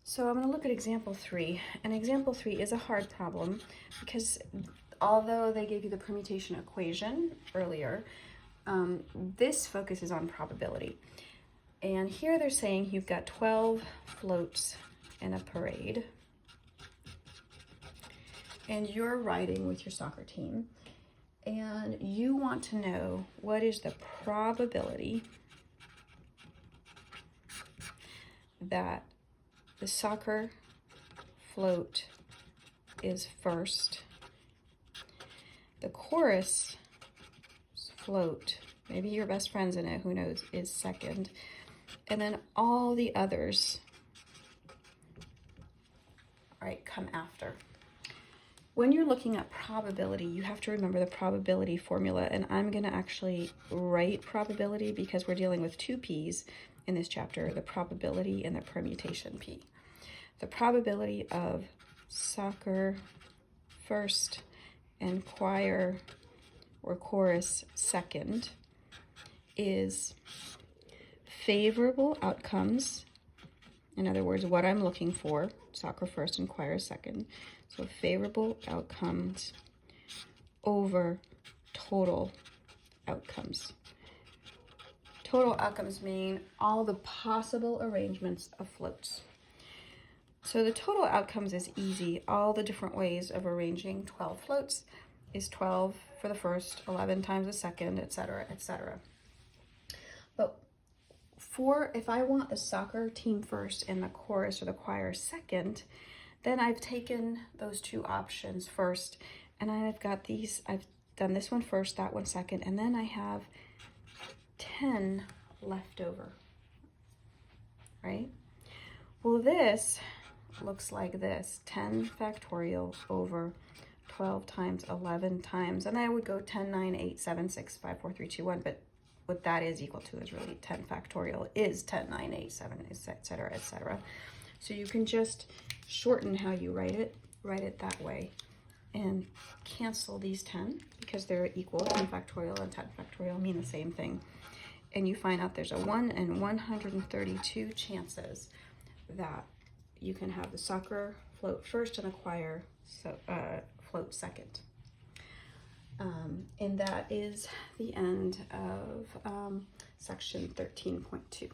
So I'm going to look at example 3, and example 3 is a hard problem because although they gave you the permutation equation earlier, this focuses on probability. And here they're saying you've got 12 floats in a parade, and you're riding with your soccer team, and you want to know what is the probability that the soccer float is first, the chorus float, maybe your best friend's in it, who knows, is second, and then all the others, all right, come after. When you're looking at probability, you have to remember the probability formula, and I'm going to actually write probability because we're dealing with two P's in this chapter, the probability and the permutation P. The probability of soccer first and choir or chorus second is favorable outcomes. In other words, what I'm looking for, soccer first and choir second. So favorable outcomes over total outcomes. Total outcomes mean all the possible arrangements of floats. So the total outcomes is easy. All the different ways of arranging 12 floats is 12 for the first, 11 times the second, etc., etc. But if I want the soccer team first and the chorus or the choir second, then I've taken those two options first, and I've got these, I've done this one first, that one second, and then I have 10 left over, right? Well, this looks like this, 10 factorial over 12 times 11 times, and I would go 10, 9, 8, 7, 6, 5, 4, 3, 2, 1, but what that is equal to is really 10 factorial is 10, 9, 8, 7, etc., etc. So you can just shorten how you write it that way, and cancel these 10 because they're equal. 10 factorial and 10 factorial mean the same thing. And you find out there's a 1 in 132 chances that you can have the soccer float first and the choir float second. And that is the end of section 13.2.